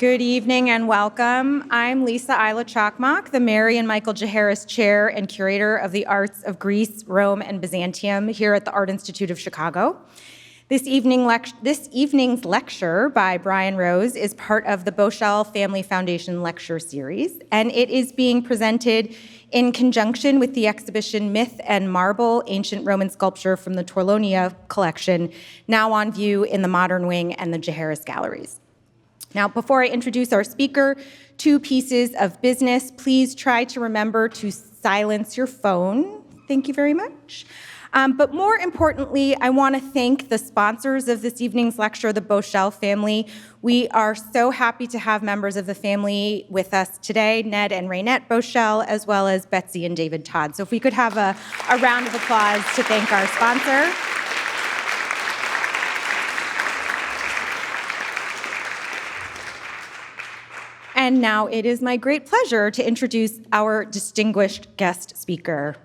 Good evening and welcome. I'm Lisa Isla Chakmak, the Mary and Michael Jaharis Chair and Curator of the Arts of Greece, Rome, and Byzantium here at the Art Institute of Chicago. This evening's lecture by Brian Rose is part of the Boschel Family Foundation Lecture Series, and it is being presented in conjunction with the exhibition Myth and Marble, Ancient Roman Sculpture from the Torlonia collection, now on view in the Modern Wing and the Jaharis Galleries. Now, before I introduce our speaker, 2 pieces of business. Please try to remember to silence your phone. Thank you very much. But more importantly, I want to thank the sponsors of this evening's lecture, the Boschel family. We are so happy to have members of the family with us today, Ned and Raynette Boschel, as well as Betsy and David Todd. So if we could have a round of applause to thank our sponsor. And now it is my great pleasure to introduce our distinguished guest speaker.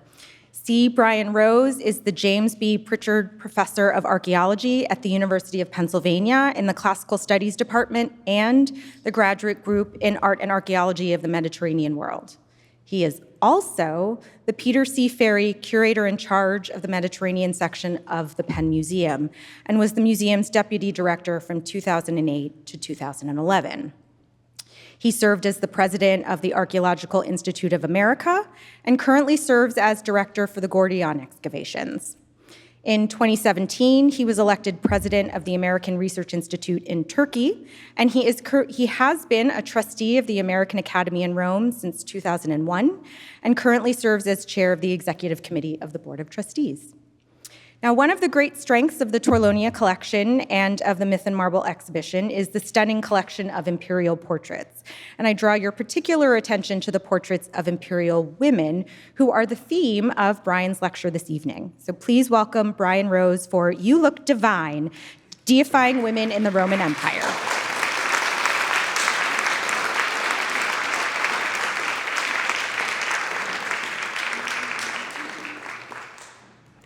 C. Brian Rose is the James B. Pritchard Professor of Archaeology at the University of Pennsylvania in the Classical Studies Department and the Graduate Group in Art and Archaeology of the Mediterranean World. He is also the Peter C. Ferry Curator-in-Charge of the Mediterranean section of the Penn Museum and was the museum's deputy director from 2008 to 2011. He served as the president of the Archaeological Institute of America and currently serves as director for the Gordian Excavations. In 2017, he was elected president of the American Research Institute in Turkey, and he has been a trustee of the American Academy in Rome since 2001 and currently serves as chair of the executive committee of the Board of Trustees. Now, one of the great strengths of the Torlonia collection and of the Myth and Marble exhibition is the stunning collection of imperial portraits. And I draw your particular attention to the portraits of imperial women, who are the theme of Brian's lecture this evening. So please welcome Brian Rose for You Look Divine, Deifying Women in the Roman Empire.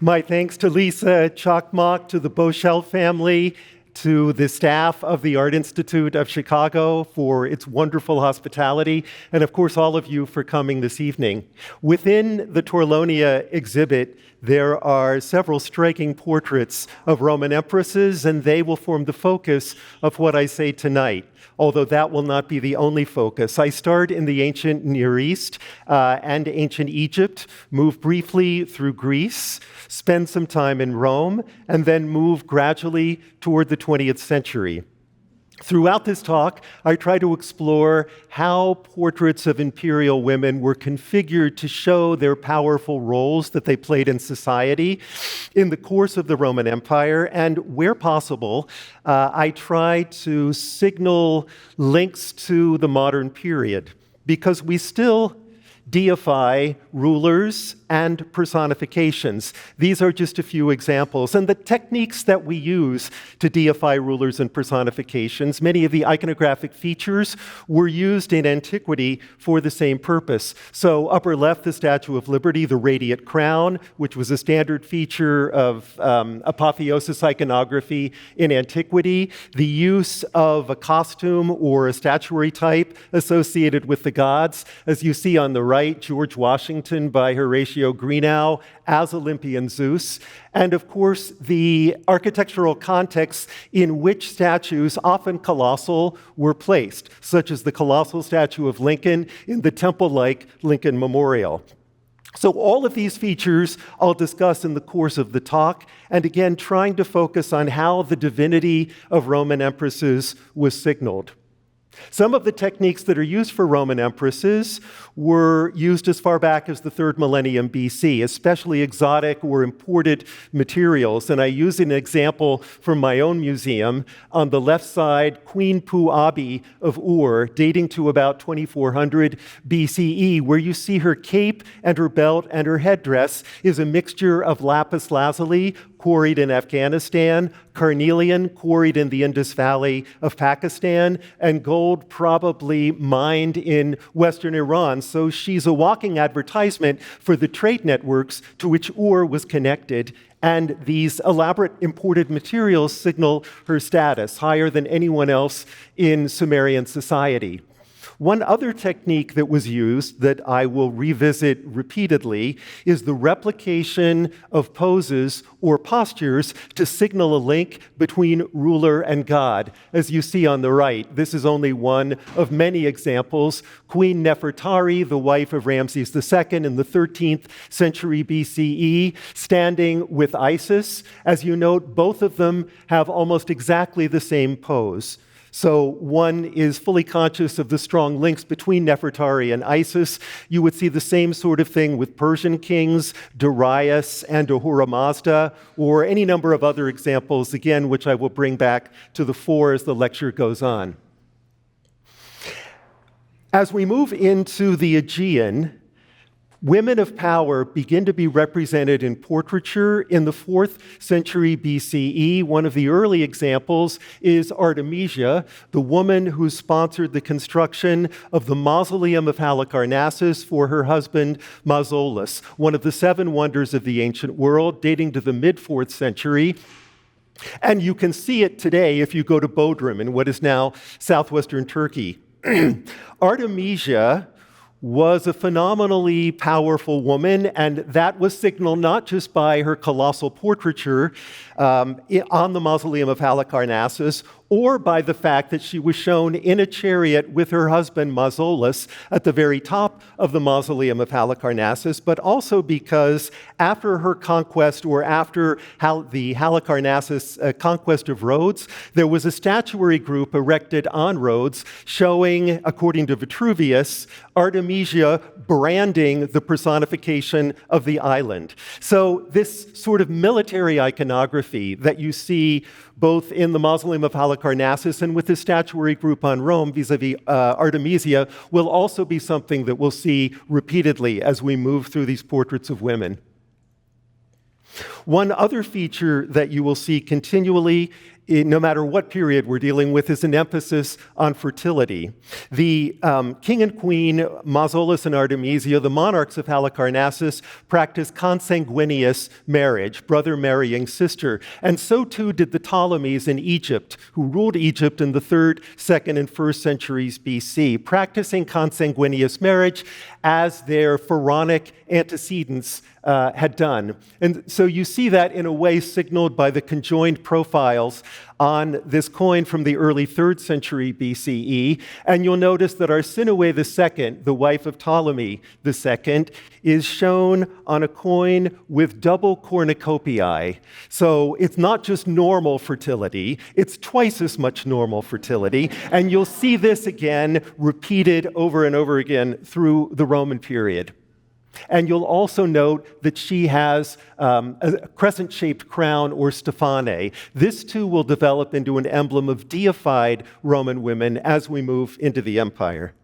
My thanks to Lisa Chakmak, to the Boschel family, to the staff of the Art Institute of Chicago for its wonderful hospitality, and of course all of you for coming this evening. Within the Torlonia exhibit, there are several striking portraits of Roman empresses, and they will form the focus of what I say tonight, although that will not be the only focus. I start in the ancient Near East and ancient Egypt, move briefly through Greece, spend some time in Rome, and then move gradually toward the 20th century. Throughout this talk, I try to explore how portraits of imperial women were configured to show their powerful roles that they played in society in the course of the Roman Empire, and where possible, I try to signal links to the modern period, because we still deify rulers and personifications. These are just a few examples. And the techniques that we use to deify rulers and personifications, many of the iconographic features were used in antiquity for the same purpose. So upper left, the Statue of Liberty, the radiate crown, which was a standard feature of apotheosis iconography in antiquity, the use of a costume or a statuary type associated with the gods. As you see on the right, George Washington by Horatio Greenough as Olympian Zeus, and of course the architectural contexts in which statues, often colossal, were placed, such as the colossal statue of Lincoln in the temple-like Lincoln Memorial. So all of these features I'll discuss in the course of the talk, and again trying to focus on how the divinity of Roman empresses was signaled. Some of the techniques that are used for Roman empresses were used as far back as the 3rd millennium BC, especially exotic or imported materials. And I use an example from my own museum. On the left side, Queen Puabi of Ur, dating to about 2400 BCE, where you see her cape and her belt and her headdress is a mixture of lapis lazuli, quarried in Afghanistan, carnelian, quarried in the Indus Valley of Pakistan, and gold probably mined in Western Iran. So she's a walking advertisement for the trade networks to which Ur was connected And these elaborate imported materials signal her status, higher than anyone else in Sumerian society. One other technique that was used that I will revisit repeatedly is the replication of poses or postures to signal a link between ruler and god. As you see on the right, this is only one of many examples. Queen Nefertari, the wife of Ramses II in the 13th century BCE, standing with Isis. As you note, both of them have almost exactly the same pose. So one is fully conscious of the strong links between Nefertari and Isis. You would see the same sort of thing with Persian kings, Darius and Ahura Mazda, or any number of other examples, again, which I will bring back to the fore as the lecture goes on. As we move into the Aegean, women of power begin to be represented in portraiture in the 4th century BCE. One of the early examples is Artemisia, the woman who sponsored the construction of the mausoleum of Halicarnassus for her husband Mausolus, one of the 7 wonders of the ancient world, dating to the mid-4th century. And you can see it today if you go to Bodrum in what is now southwestern Turkey. Artemisia was a phenomenally powerful woman, and that was signaled not just by her colossal portraiture on the mausoleum of Halicarnassus, or by the fact that she was shown in a chariot with her husband Mausolus at the very top of the mausoleum of Halicarnassus, but also because after her conquest, or after the Halicarnassus conquest of Rhodes, there was a statuary group erected on Rhodes showing, according to Vitruvius, Artemisia branding the personification of the island. So this sort of military iconography that you see both in the mausoleum of Halicarnassus and with the statuary group on Rome vis-a-vis Artemisia will also be something that we'll see repeatedly as we move through these portraits of women. One other feature that you will see continually, no matter what period we're dealing with, is an emphasis on fertility. The king and queen, Mausolus and Artemisia, the monarchs of Halicarnassus, practiced consanguineous marriage, brother marrying sister. And so too did the Ptolemies in Egypt, who ruled Egypt in the 3rd, 2nd, and 1st centuries BC, practicing consanguineous marriage as their pharaonic antecedents had done. And so you see that in a way signaled by the conjoined profiles on this coin from the early 3rd century BCE. And you'll notice that Arsinoe II, the wife of Ptolemy II, is shown on a coin with double cornucopiae. So it's not just normal fertility, it's twice as much normal fertility. And you'll see this again repeated over and over again through the Roman period. And you'll also note that she has a crescent-shaped crown, or stephane. This too will develop into an emblem of deified Roman women as we move into the empire.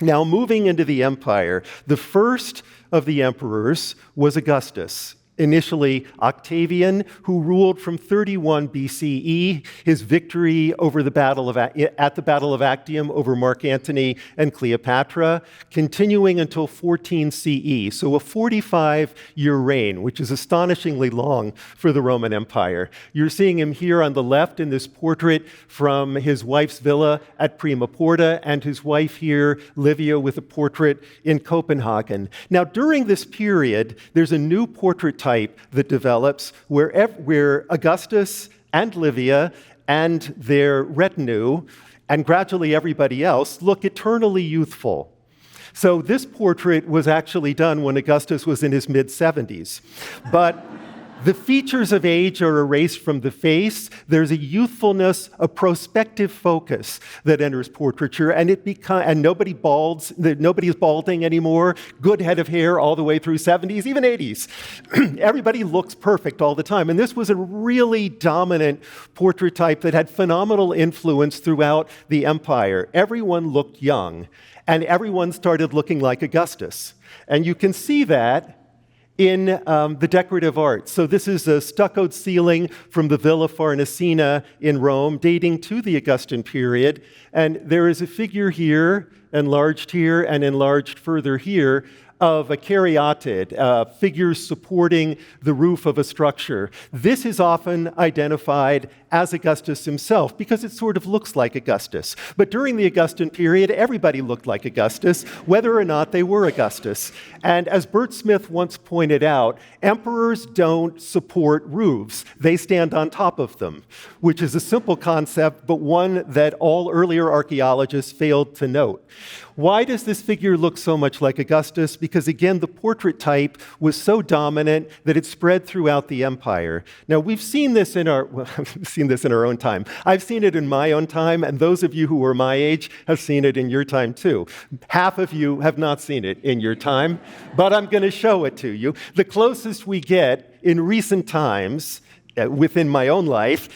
Now, moving into the empire, the first of the emperors was Augustus. Initially Octavian, who ruled from 31 BCE, his victory over at the Battle of Actium over Mark Antony and Cleopatra, continuing until 14 CE, so a 45-year reign, which is astonishingly long for the Roman Empire. You're seeing him here on the left in this portrait from his wife's villa at Prima Porta, and his wife here, Livia, with a portrait in Copenhagen. Now, during this period, there's a new portrait type that develops where Augustus and Livia and their retinue, and gradually everybody else, look eternally youthful. So this portrait was actually done when Augustus was in his mid-70s. But the features of age are erased from the face. There's a youthfulness, a prospective focus that enters portraiture, and nobody is balding anymore. Good head of hair all the way through 70s, even 80s. Everybody looks perfect all the time. And this was a really dominant portrait type that had phenomenal influence throughout the empire. Everyone looked young, and everyone started looking like Augustus. And you can see that in the decorative arts. So this is a stuccoed ceiling from the Villa Farnesina in Rome, dating to the Augustan period. And there is a figure here, enlarged here, and enlarged further here, of a caryatid, figures supporting the roof of a structure. This is often identified as Augustus himself because it sort of looks like Augustus. But during the Augustan period, everybody looked like Augustus, whether or not they were Augustus. And as Bert Smith once pointed out, emperors don't support roofs. They stand on top of them, which is a simple concept, but one that all earlier archaeologists failed to note. Why does this figure look so much like Augustus? Because again, the portrait type was so dominant that it spread throughout the empire. Now, we've seen this in our own time. I've seen it in my own time, and those of you who are my age have seen it in your time too. Half of you have not seen it in your time, but I'm going to show it to you. The closest we get in recent times, within my own life,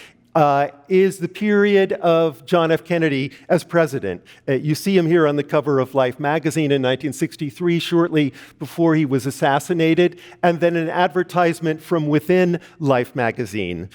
is the period of John F. Kennedy as president. You see him here on the cover of Life magazine in 1963, shortly before he was assassinated, and then an advertisement from within Life magazine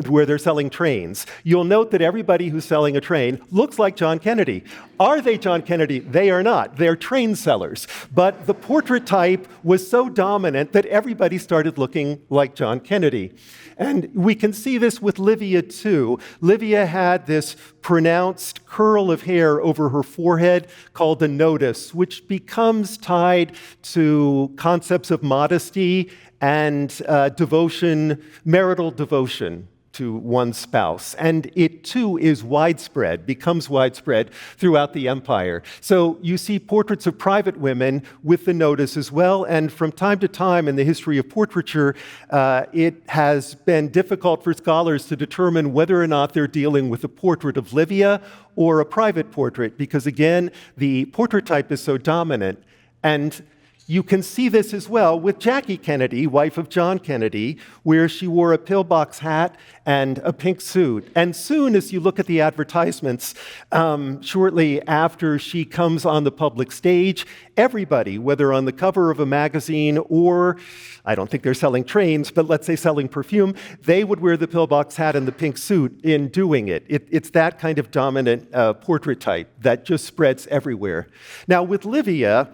where they're selling trains. You'll note that everybody who's selling a train looks like John Kennedy. Are they John Kennedy? They are not. They're train sellers. But the portrait type was so dominant that everybody started looking like John Kennedy. And we can see this with Livia too. Livia had this pronounced curl of hair over her forehead called the nodus, which becomes tied to concepts of modesty and devotion, marital devotion to one's spouse. And it too is widespread, becomes widespread throughout the empire. So you see portraits of private women with the nodus as well. And from time to time in the history of portraiture, it has been difficult for scholars to determine whether or not they're dealing with a portrait of Livia or a private portrait, because again, the portrait type is so dominant. And you can see this as well with Jackie Kennedy, wife of John Kennedy, where she wore a pillbox hat and a pink suit. And soon, as you look at the advertisements, shortly after she comes on the public stage, everybody, whether on the cover of a magazine or, I don't think they're selling trains, but let's say selling perfume, they would wear the pillbox hat and the pink suit in doing it. It's that kind of dominant portrait type that just spreads everywhere. Now, with Livia,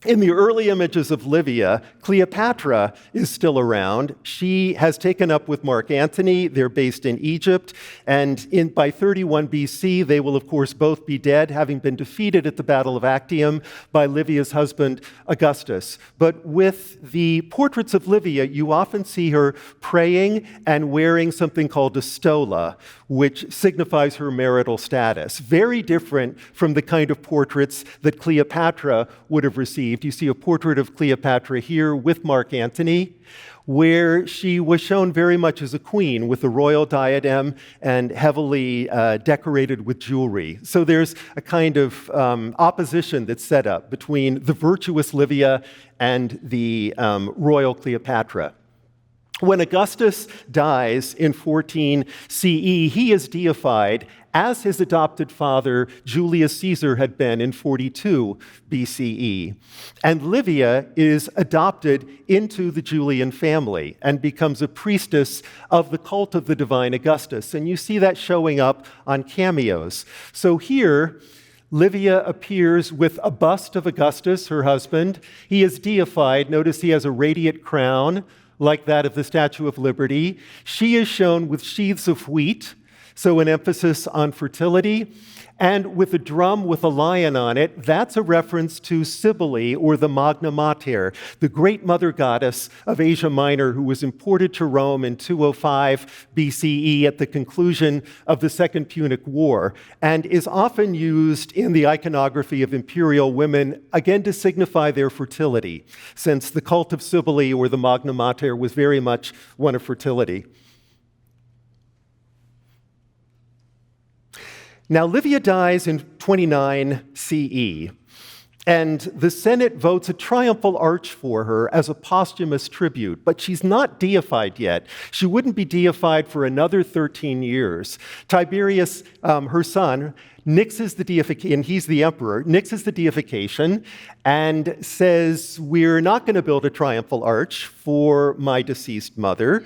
in the early images of Livia, Cleopatra is still around. She has taken up with Mark Antony. They're based in Egypt. And by 31 BC, they will, of course, both be dead, having been defeated at the Battle of Actium by Livia's husband, Augustus. But with the portraits of Livia, you often see her praying and wearing something called a stola, which signifies her marital status. Very different from the kind of portraits that Cleopatra would have received. You see a portrait of Cleopatra here with Mark Antony, where she was shown very much as a queen with a royal diadem and heavily decorated with jewelry. So there's a kind of opposition that's set up between the virtuous Livia and the royal Cleopatra. When Augustus dies in 14 CE, he is deified as his adopted father Julius Caesar had been in 42 BCE. And Livia is adopted into the Julian family and becomes a priestess of the cult of the divine Augustus. And you see that showing up on cameos. So here, Livia appears with a bust of Augustus, her husband. He is deified. Notice he has a radiant crown, like that of the Statue of Liberty. She is shown with sheaths of wheat, so an emphasis on fertility, and with a drum with a lion on it. That's a reference to Cybele, or the Magna Mater, the great mother goddess of Asia Minor, who was imported to Rome in 205 BCE at the conclusion of the Second Punic War, and is often used in the iconography of imperial women, again to signify their fertility, since the cult of Cybele, or the Magna Mater, was very much one of fertility. Now, Livia dies in 29 CE, and the Senate votes a triumphal arch for her as a posthumous tribute, but she's not deified yet. She wouldn't be deified for another 13 years. Tiberius, her son, nixes the deification, and he's the emperor, nixes the deification and says, we're not going to build a triumphal arch for my deceased mother.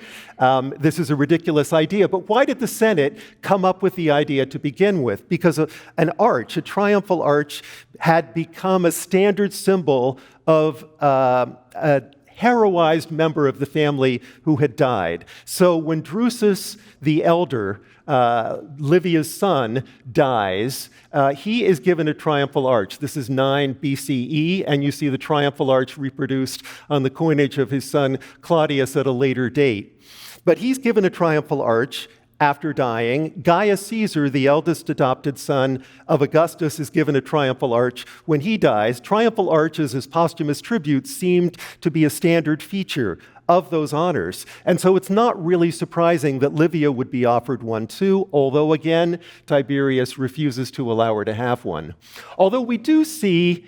This is a ridiculous idea, but why did the Senate come up with the idea to begin with? Because an arch, a triumphal arch, had become a standard symbol of a heroized member of the family who had died. So when Drusus the elder, Livia's son, dies, he is given a triumphal arch. This is 9 BCE, and you see the triumphal arch reproduced on the coinage of his son Claudius at a later date. But he's given a triumphal arch after dying. Gaius Caesar, the eldest adopted son of Augustus, is given a triumphal arch when he dies. Triumphal arches as posthumous tributes seemed to be a standard feature of those honors. And so it's not really surprising that Livia would be offered one too, although again, Tiberius refuses to allow her to have one. Although we do see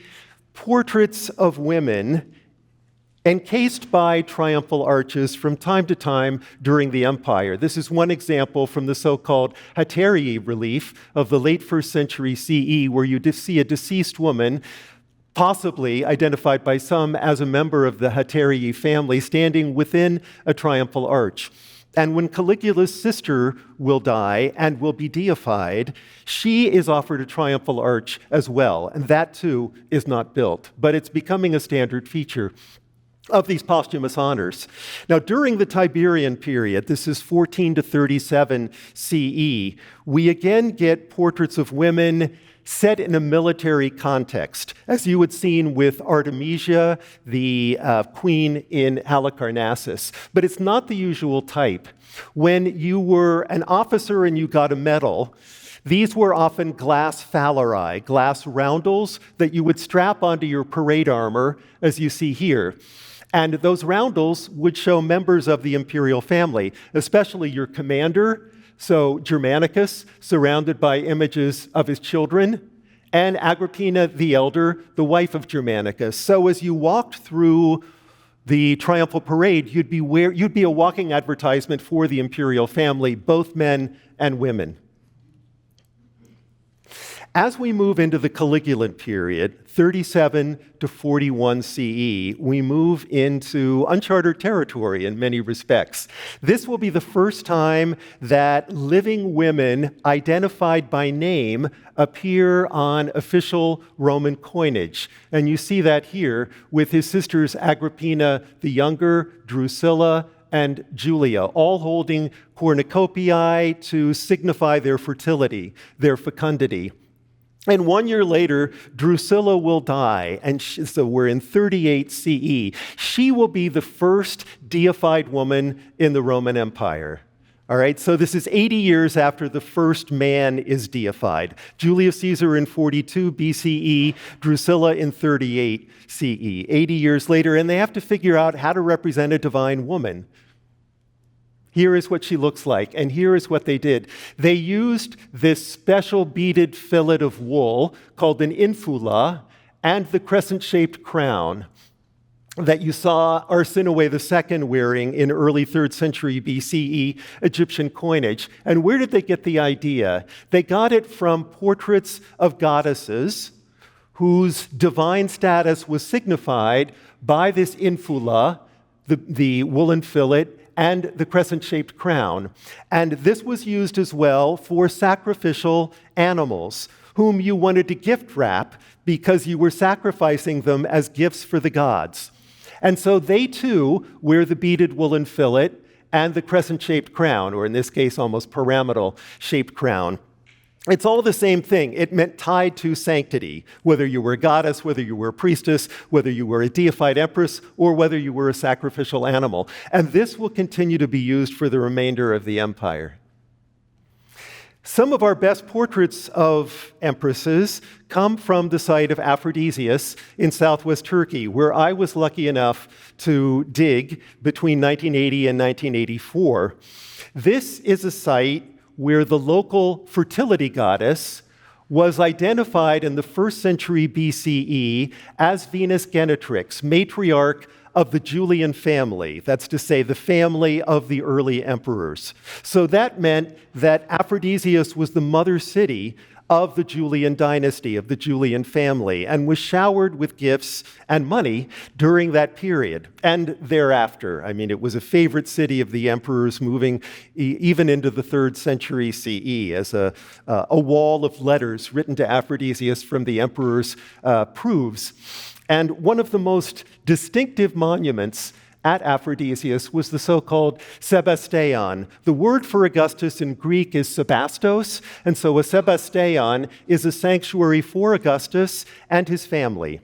portraits of women encased by triumphal arches from time to time during the empire. This is one example from the so-called Haterii relief of the late 1st century CE, where you see a deceased woman, possibly identified by some as a member of the Haterii family, standing within a triumphal arch. And when Caligula's sister will die and will be deified, she is offered a triumphal arch as well, and that too is not built, but it's becoming a standard feature of these posthumous honors. Now, during the Tiberian period, this is 14 to 37 CE, we again get portraits of women set in a military context, as you had seen with Artemisia, the queen in Halicarnassus. But it's not the usual type. When you were an officer and you got a medal, these were often glass phalleri, glass roundels that you would strap onto your parade armor, as you see here. And those roundels would show members of the imperial family, especially your commander, so Germanicus, surrounded by images of his children, and Agrippina the elder, the wife of Germanicus. So as you walked through the triumphal parade, you'd be a walking advertisement for the imperial family, both men and women. As we move into the Caligulan period, 37 to 41 CE, we move into uncharted territory in many respects. This will be the first time that living women identified by name appear on official Roman coinage. And you see that here with his sisters Agrippina the Younger, Drusilla, and Julia, all holding cornucopiae to signify their fertility, their fecundity. And 1 year later, Drusilla will die, and so we're in 38 CE. She will be the first deified woman in the Roman Empire. All right, so this is 80 years after the first man is deified. Julius Caesar in 42 BCE, Drusilla in 38 CE, 80 years later, and they have to figure out how to represent a divine woman. Here is what she looks like, and here is what they did. They used this special beaded fillet of wool called an infula and the crescent-shaped crown that you saw Arsinoe II wearing in early 3rd century BCE Egyptian coinage. And where did they get the idea? They got it from portraits of goddesses whose divine status was signified by this infula, the woolen fillet, and the crescent-shaped crown. And this was used as well for sacrificial animals, whom you wanted to gift wrap because you were sacrificing them as gifts for the gods. And so they too wear the beaded woolen fillet and the crescent-shaped crown, or in this case, almost pyramidal-shaped crown. It's all the same thing. It meant tied to sanctity, whether you were a goddess, whether you were a priestess, whether you were a deified empress, or whether you were a sacrificial animal. And this will continue to be used for the remainder of the empire. Some of our best portraits of empresses come from the site of Aphrodisias in southwest Turkey, where I was lucky enough to dig between 1980 and 1984. This is a site where the local fertility goddess was identified in the 1st century BCE as Venus Genetrix, matriarch of the Julian family, that's to say, the family of the early emperors. So that meant that Aphrodisias was the mother city of the Julian dynasty, of the Julian family, and was showered with gifts and money during that period and thereafter. I mean, it was a favorite city of the emperors, moving even into the 3rd century CE, as a wall of letters written to Aphrodisias from the emperors proves. And one of the most distinctive monuments at Aphrodisias was the so-called Sebasteion. The word for Augustus in Greek is Sebastos, and so a Sebasteion is a sanctuary for Augustus and his family.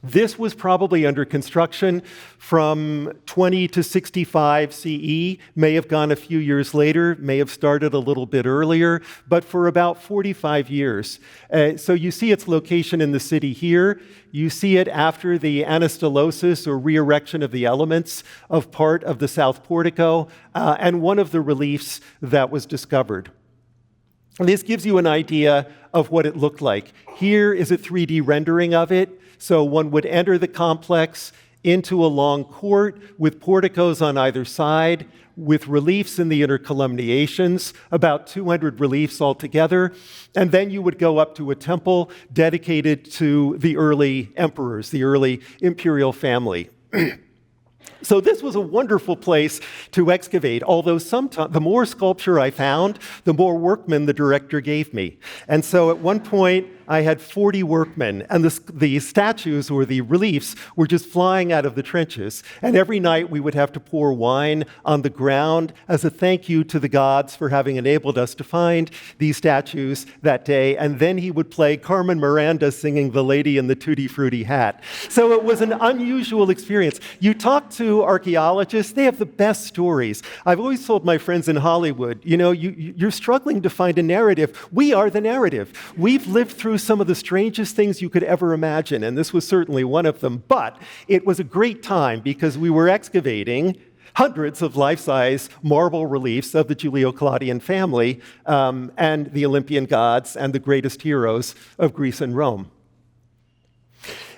This was probably under construction from 20 to 65 CE, may have gone a few years later, may have started a little bit earlier, but for about 45 years. So you see its location in the city here. You see it after the anastylosis, or re-erection of the elements, of part of the south portico, and one of the reliefs that was discovered. And this gives you an idea of what it looked like. Here is a 3D rendering of it. So one would enter the complex into a long court with porticos on either side, with reliefs in the intercolumniations, about 200 reliefs altogether. And then you would go up to a temple dedicated to the early emperors, the early imperial family. So this was a wonderful place to excavate, although sometimes the more sculpture I found, the more workmen the director gave me. And so at one point, I had 40 workmen, and the statues or the reliefs were just flying out of the trenches. And every night we would have to pour wine on the ground as a thank you to the gods for having enabled us to find these statues that day. And then he would play Carmen Miranda singing The Lady in the Tutti Frutti Hat. So it was an unusual experience. You talk to archaeologists, they have the best stories. I've always told my friends in Hollywood, you're struggling to find a narrative. We are the narrative. We've lived through some of the strangest things you could ever imagine, and this was certainly one of them. But it was a great time because we were excavating hundreds of life-size marble reliefs of the Julio-Claudian family and the Olympian gods and the greatest heroes of Greece and Rome.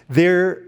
They're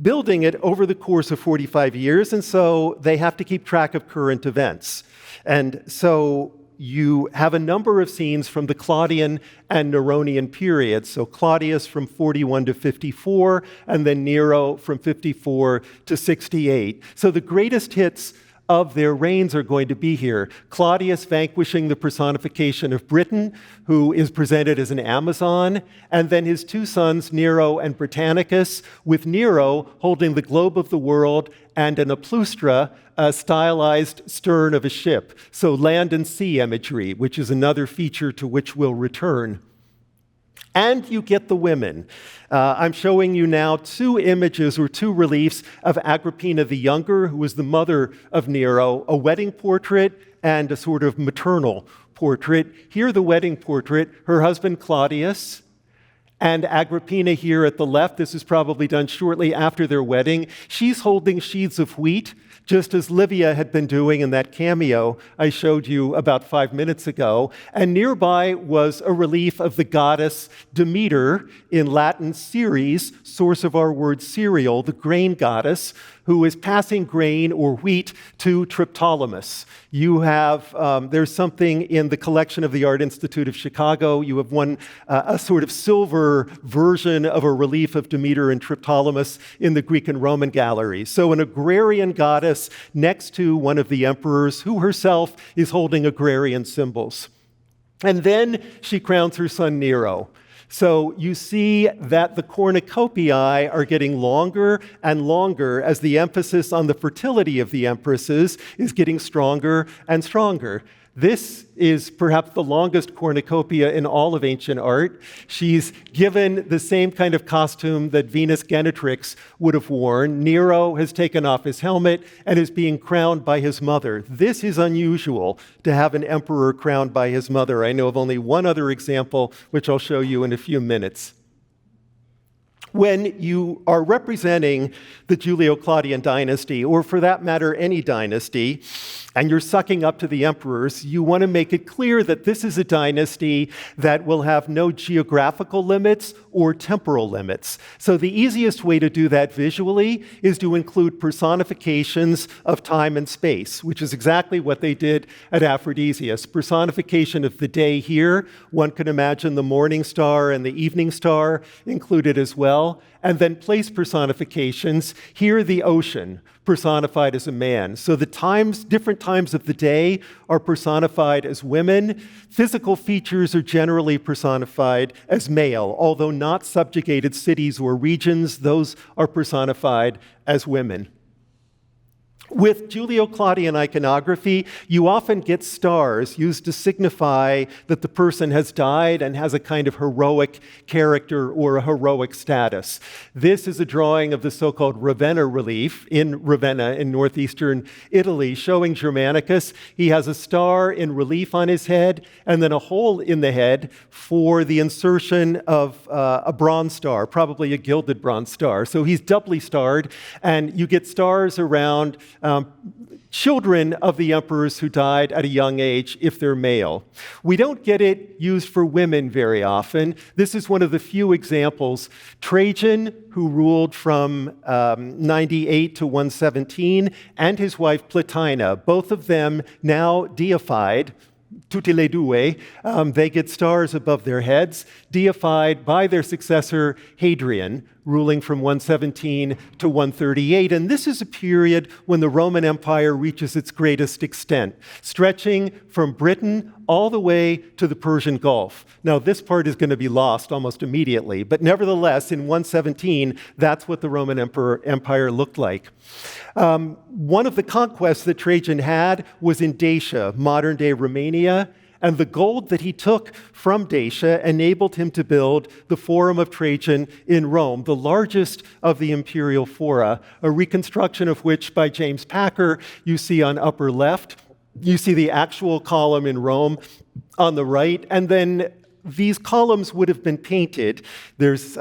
building it over the course of 45 years, and so they have to keep track of current events. And so you have a number of scenes from the Claudian and Neronian periods. So Claudius from 41 to 54, and then Nero from 54 to 68. So the greatest hits of their reigns are going to be here. Claudius vanquishing the personification of Britain, who is presented as an Amazon, and then his two sons, Nero and Britannicus, with Nero holding the globe of the world and an aplustra, a stylized stern of a ship. So land and sea imagery, which is another feature to which we'll return. And you get the women. I'm showing you now two images or two reliefs of Agrippina the Younger, who was the mother of Nero, a wedding portrait and a sort of maternal portrait. Here, the wedding portrait, her husband Claudius, and Agrippina here at the left. This is probably done shortly after their wedding. She's holding sheaves of wheat, just as Livia had been doing in that cameo I showed you about 5 minutes ago. And nearby was a relief of the goddess Demeter, in Latin Ceres, source of our word cereal, the grain goddess, who is passing grain or wheat to Triptolemus. You have, there's something in the collection of the Art Institute of Chicago. You have a sort of silver version of a relief of Demeter and Triptolemus in the Greek and Roman galleries. So an agrarian goddess next to one of the emperors, who herself is holding agrarian symbols. And then she crowns her son Nero. So you see that the cornucopiae are getting longer and longer as the emphasis on the fertility of the empresses is getting stronger and stronger. This is perhaps the longest cornucopia in all of ancient art. She's given the same kind of costume that Venus Genetrix would have worn. Nero has taken off his helmet and is being crowned by his mother. This is unusual, to have an emperor crowned by his mother. I know of only one other example, which I'll show you in a few minutes. When you are representing the Julio-Claudian dynasty, or for that matter, any dynasty, and you're sucking up to the emperors, you want to make it clear that this is a dynasty that will have no geographical limits or temporal limits. So the easiest way to do that visually is to include personifications of time and space, which is exactly what they did at Aphrodisias. Personification of the day here, one can imagine the morning star and the evening star included as well. And then place personifications, here the ocean, personified as a man. So the different times of the day are personified as women. Physical features are generally personified as male, although not subjugated cities or regions, those are personified as women. With Julio-Claudian iconography, you often get stars used to signify that the person has died and has a kind of heroic character or a heroic status. This is a drawing of the so-called Ravenna relief in Ravenna in northeastern Italy, showing Germanicus. He has a star in relief on his head and then a hole in the head for the insertion of a bronze star, probably a gilded bronze star. So he's doubly starred, and you get stars around children of the emperors who died at a young age if they're male. We don't get it used for women very often. This is one of the few examples. Trajan, who ruled from 98 to 117, and his wife Plotina, both of them now deified, tutte le due, they get stars above their heads, deified by their successor Hadrian, ruling from 117 to 138. And this is a period when the Roman Empire reaches its greatest extent, stretching from Britain all the way to the Persian Gulf. Now, this part is going to be lost almost immediately, but nevertheless, in 117, that's what the Roman Empire looked like. One of the conquests that Trajan had was in Dacia, modern-day Romania, and the gold that he took from Dacia enabled him to build the Forum of Trajan in Rome, the largest of the imperial fora, a reconstruction of which by James Packer you see on upper left. You see the actual column in Rome on the right, and then these columns would have been painted. There's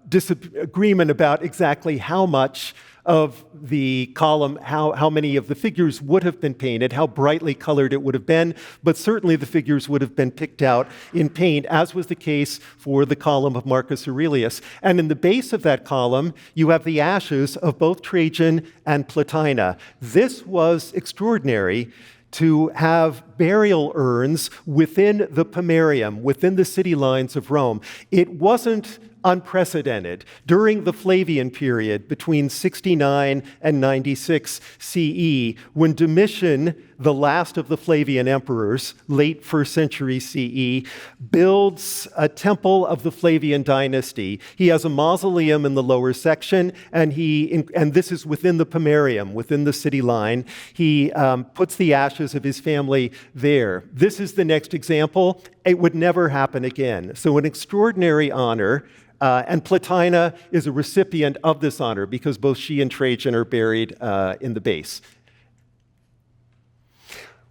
disagreement about exactly how much of the column, how many of the figures would have been painted, how brightly colored it would have been, but certainly the figures would have been picked out in paint, as was the case for the column of Marcus Aurelius. And in the base of that column, you have the ashes of both Trajan and Plotina. This was extraordinary, to have burial urns within the Pomerium, within the city lines of Rome. It wasn't unprecedented. During the Flavian period, between 69 and 96 CE, when Domitian, the last of the Flavian emperors, late 1st century CE, builds a temple of the Flavian dynasty. He has a mausoleum in the lower section, and this is within the Pomerium, within the city line. He puts the ashes of his family there. This is the next example. It would never happen again. So an extraordinary honor. And Plotina is a recipient of this honor because both she and Trajan are buried in the base.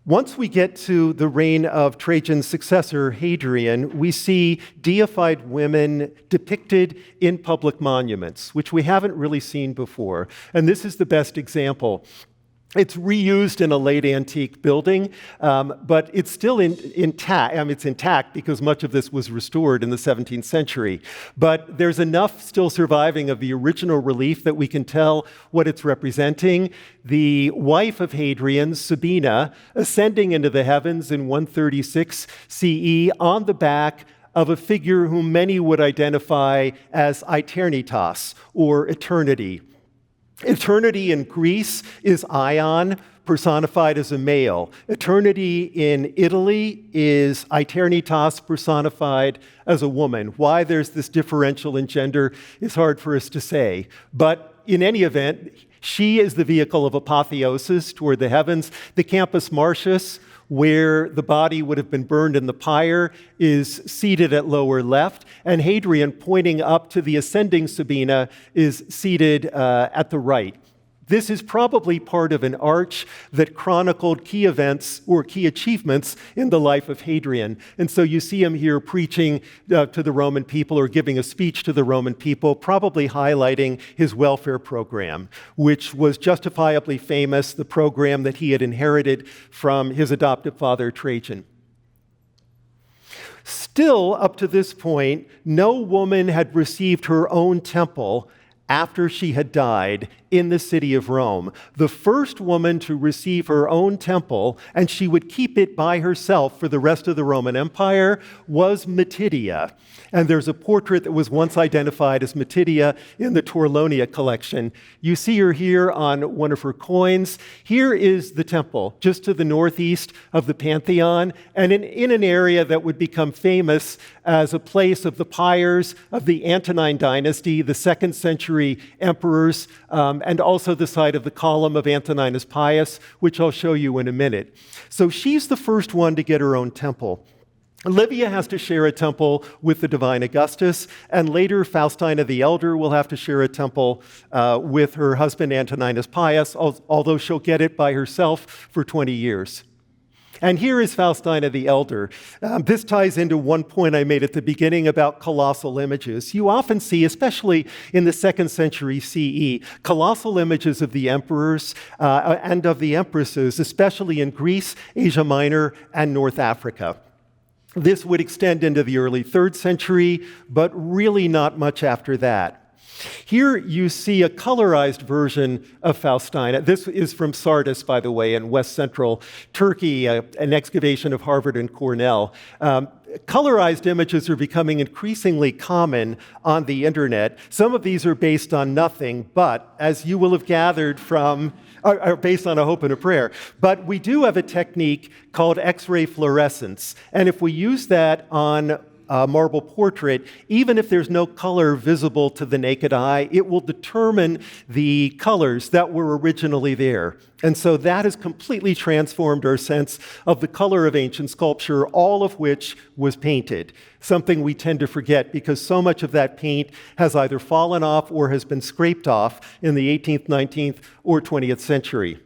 Once we get to the reign of Trajan's successor, Hadrian, we see deified women depicted in public monuments, which we haven't really seen before. And this is the best example. It's reused in a late antique building, but it's still intact. I mean, it's intact because much of this was restored in the 17th century. But there's enough still surviving of the original relief that we can tell what it's representing. The wife of Hadrian, Sabina, ascending into the heavens in 136 CE on the back of a figure whom many would identify as Eternitas, or eternity. Eternity in Greece is Ion, personified as a male. Eternity in Italy is Eternitas, personified as a woman. Why there's this differential in gender is hard for us to say. But in any event, she is the vehicle of apotheosis toward the heavens. The Campus Martius, where the body would have been burned in the pyre, is seated at lower left, and Hadrian, pointing up to the ascending Sabina, is seated at the right. This is probably part of an arch that chronicled key events or key achievements in the life of Hadrian. And so you see him here preaching to the Roman people or giving a speech to the Roman people, probably highlighting his welfare program, which was justifiably famous, the program that he had inherited from his adoptive father, Trajan. Still, up to this point, no woman had received her own temple after she had died in the city of Rome. The first woman to receive her own temple, and she would keep it by herself for the rest of the Roman Empire, was Matidia. And there's a portrait that was once identified as Matidia in the Torlonia collection. You see her here on one of her coins. Here is the temple, just to the northeast of the Pantheon, and in an area that would become famous as a place of the pyres of the Antonine dynasty, the 2nd century emperors, and also the site of the column of Antoninus Pius, which I'll show you in a minute. So she's the first one to get her own temple. Livia has to share a temple with the divine Augustus, and later Faustina the Elder will have to share a temple with her husband Antoninus Pius, although she'll get it by herself for 20 years. And here is Faustina the Elder. This ties into one point I made at the beginning about colossal images. You often see, especially in the 2nd century CE, colossal images of the emperors and of the empresses, especially in Greece, Asia Minor, and North Africa. This would extend into the early 3rd century, but really not much after that. Here you see a colorized version of Faustina. This is from Sardis, by the way, in west central Turkey, an excavation of Harvard and Cornell. Colorized images are becoming increasingly common on the internet. Some of these are based on nothing, but as you will have gathered from, are based on a hope and a prayer. But we do have a technique called X-ray fluorescence, and if we use that on a marble portrait, even if there's no color visible to the naked eye, it will determine the colors that were originally there. And so that has completely transformed our sense of the color of ancient sculpture, all of which was painted, something we tend to forget because so much of that paint has either fallen off or has been scraped off in the 18th, 19th, or 20th century.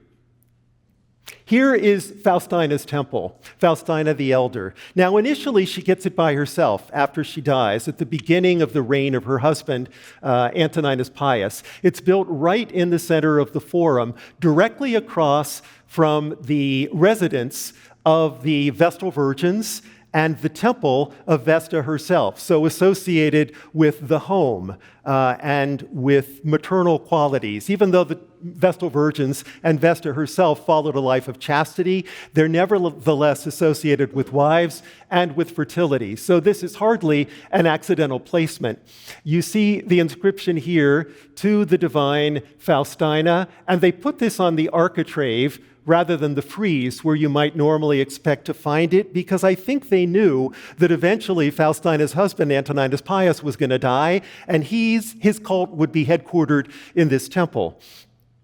Here is Faustina's temple, Faustina the Elder. Now, initially, she gets it by herself after she dies at the beginning of the reign of her husband, Antoninus Pius. It's built right in the center of the Forum, directly across from the residence of the Vestal Virgins and the temple of Vesta herself, so associated with the home and with maternal qualities. Even though the Vestal Virgins and Vesta herself followed a life of chastity, they're nevertheless associated with wives and with fertility. So this is hardly an accidental placement. You see the inscription here, to the divine Faustina, and they put this on the architrave rather than the frieze where you might normally expect to find it, because I think they knew that eventually Faustina's husband, Antoninus Pius, was going to die, and his cult would be headquartered in this temple.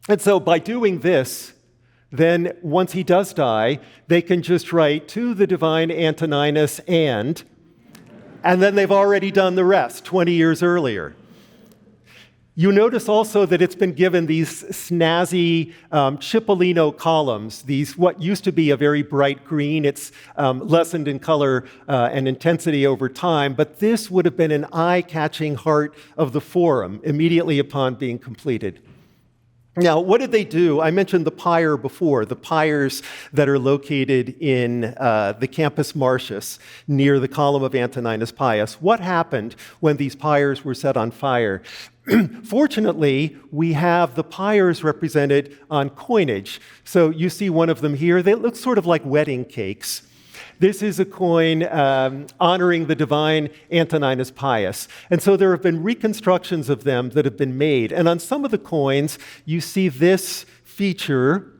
And so by doing this, then once he does die, they can just write, to the divine Antoninus and then they've already done the rest 20 years earlier. You notice also that it's been given these snazzy Cipollino columns, these what used to be a very bright green. It's lessened in color and intensity over time, but this would have been an eye-catching heart of the Forum immediately upon being completed. Now, what did they do? I mentioned the pyre before, the pyres that are located in the Campus Martius near the column of Antoninus Pius. What happened when these pyres were set on fire? Fortunately, we have the pyres represented on coinage. So you see one of them here. They look sort of like wedding cakes. This is a coin honoring the divine Antoninus Pius. And so there have been reconstructions of them that have been made. And on some of the coins, you see this feature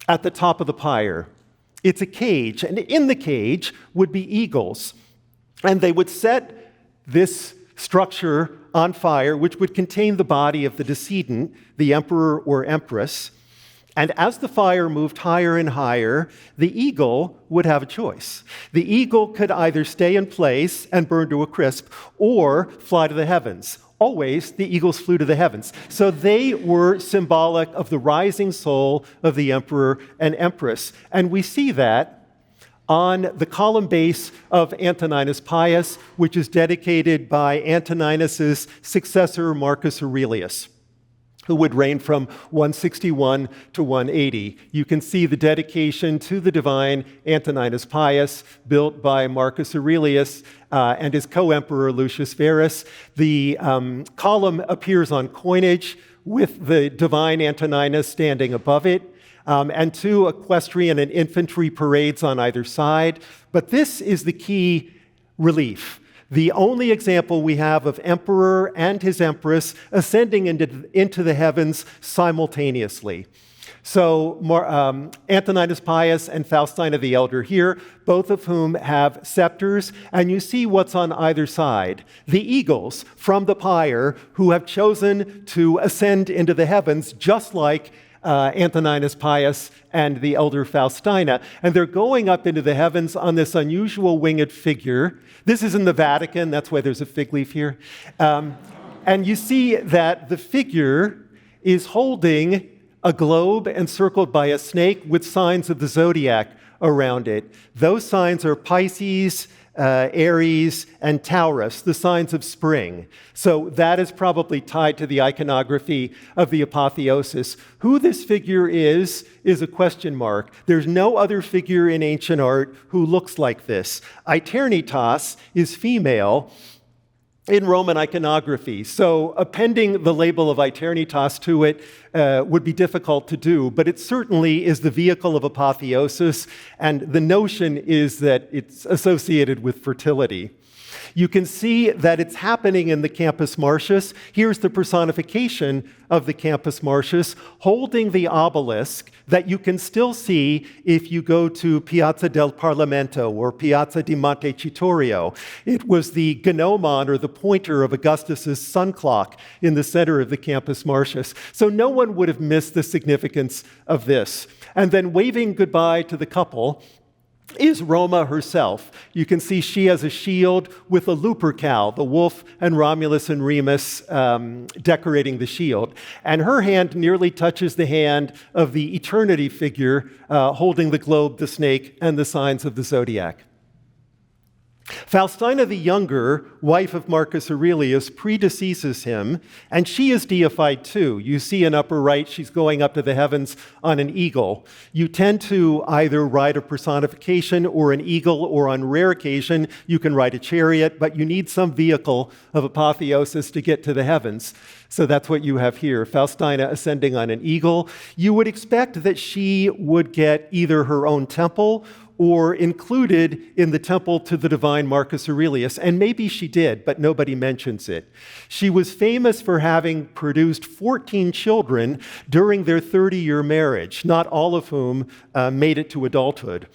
at the top of the pyre. It's a cage, and in the cage would be eagles. And they would set this structure on fire, which would contain the body of the decedent, the emperor or empress. And as the fire moved higher and higher, the eagle would have a choice. The eagle could either stay in place and burn to a crisp, or fly to the heavens, always the eagles flew to the heavens. So they were symbolic of the rising soul of the emperor and empress. And we see that on the column base of Antoninus Pius, which is dedicated by Antoninus's successor, Marcus Aurelius, who would reign from 161 to 180. You can see the dedication to the divine Antoninus Pius, built by Marcus Aurelius and his co-emperor Lucius Verus. The column appears on coinage with the divine Antoninus standing above it, and two equestrian and infantry parades on either side. But this is the key relief. The only example we have of emperor and his empress ascending into the heavens simultaneously. So Antoninus Pius and Faustina the Elder here, both of whom have scepters, and you see what's on either side. The eagles from the pyre who have chosen to ascend into the heavens, just like Antoninus Pius and the elder Faustina, and they're going up into the heavens on this unusual winged figure. This is in the Vatican, that's why there's a fig leaf here. And you see that the figure is holding a globe encircled by a snake with signs of the zodiac around it. Those signs are Pisces, Aries, and Taurus, the signs of spring. So that is probably tied to the iconography of the apotheosis. Who this figure is a question mark. There's no other figure in ancient art who looks like this. Aeternitas is female in Roman iconography. So appending the label of Aeternitas to it would be difficult to do, but it certainly is the vehicle of apotheosis, and the notion is that it's associated with fertility. You can see that it's happening in the Campus Martius. Here's the personification of the Campus Martius holding the obelisk that you can still see if you go to Piazza del Parlamento or Piazza di Montecitorio. It was the gnomon, or the pointer, of Augustus's sun clock in the center of the Campus Martius. So no one would have missed the significance of this. And then waving goodbye to the couple is Roma herself. You can see she has a shield with a Lupercal, the wolf and Romulus and Remus decorating the shield. And her hand nearly touches the hand of the eternity figure holding the globe, the snake, and the signs of the zodiac. Faustina the Younger, wife of Marcus Aurelius, predeceases him, and she is deified too. You see in upper right, she's going up to the heavens on an eagle. You tend to either ride a personification or an eagle, or on rare occasion, you can ride a chariot, but you need some vehicle of apotheosis to get to the heavens. So that's what you have here, Faustina ascending on an eagle. You would expect that she would get either her own temple or included in the temple to the divine Marcus Aurelius, and maybe she did, but nobody mentions it. She was famous for having produced 14 children during their 30-year marriage, not all of whom made it to adulthood.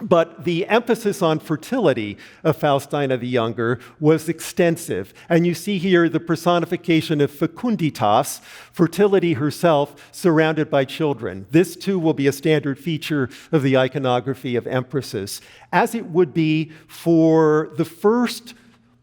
But the emphasis on fertility of Faustina the Younger was extensive. And you see here the personification of fecunditas, fertility herself, surrounded by children. This too will be a standard feature of the iconography of empresses, as it would be for the first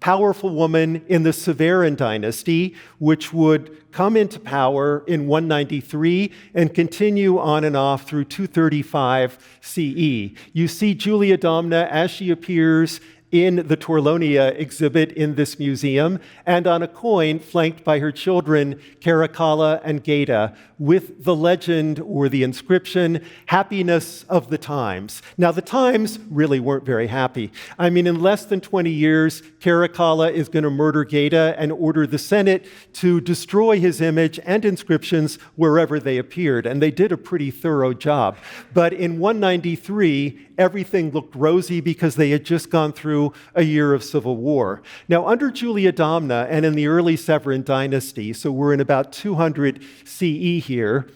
powerful woman in the Severan dynasty, which would come into power in 193 and continue on and off through 235 CE. You see Julia Domna as she appears in the Torlonia exhibit in this museum, and on a coin flanked by her children, Caracalla and Geta, with the legend or the inscription, "Happiness of the Times." Now, the times really weren't very happy. I mean, in less than 20 years, Caracalla is going to murder Geta and order the Senate to destroy his image and inscriptions wherever they appeared, and they did a pretty thorough job. But in 193, everything looked rosy because they had just gone through a year of civil war. Now, under Julia Domna and in the early Severan dynasty, so we're in about 200 CE here,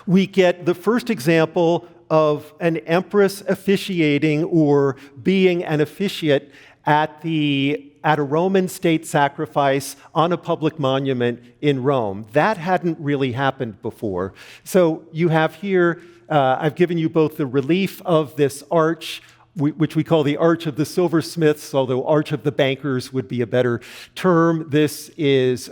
we get the first example of an empress officiating or being an officiate at a Roman state sacrifice on a public monument in Rome. That hadn't really happened before. So you have here, I've given you both the relief of this arch which we call the Arch of the Silversmiths, although Arch of the Bankers would be a better term. This is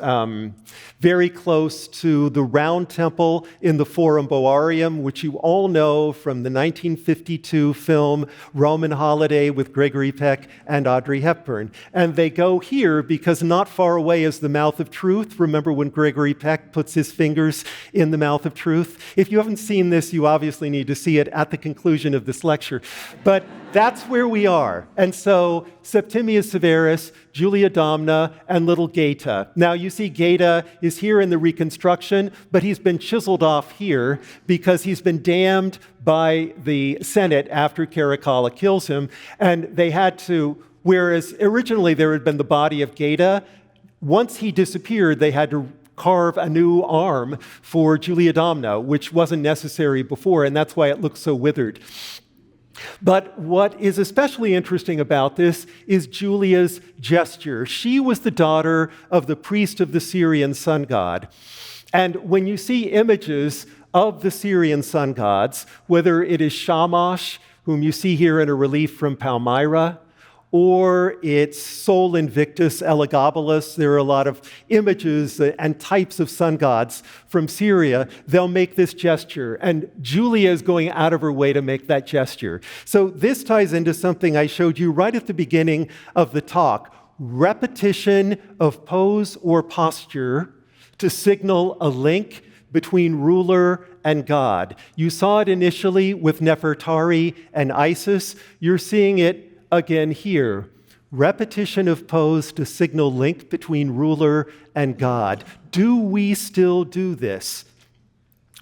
very close to the Round Temple in the Forum Boarium, which you all know from the 1952 film Roman Holiday with Gregory Peck and Audrey Hepburn. And they go here because not far away is the Mouth of Truth. Remember when Gregory Peck puts his fingers in the Mouth of Truth? If you haven't seen this, you obviously need to see it at the conclusion of this lecture. But that's where we are. And so Septimius Severus, Julia Domna, and little Geta. Now you see Geta is here in the reconstruction, but he's been chiseled off here because he's been damned by the Senate after Caracalla kills him. And they had to, whereas originally there had been the body of Geta, once he disappeared, they had to carve a new arm for Julia Domna, which wasn't necessary before, and that's why it looks so withered. But what is especially interesting about this is Julia's gesture. She was the daughter of the priest of the Syrian sun god. And when you see images of the Syrian sun gods, whether it is Shamash, whom you see here in a relief from Palmyra, or it's Sol Invictus Elagabalus. There are a lot of images and types of sun gods from Syria. They'll make this gesture, and Julia is going out of her way to make that gesture. So this ties into something I showed you right at the beginning of the talk, repetition of pose or posture to signal a link between ruler and God. You saw it initially with Nefertari and Isis. You're seeing it again here, repetition of pose to signal link between ruler and God. Do we still do this?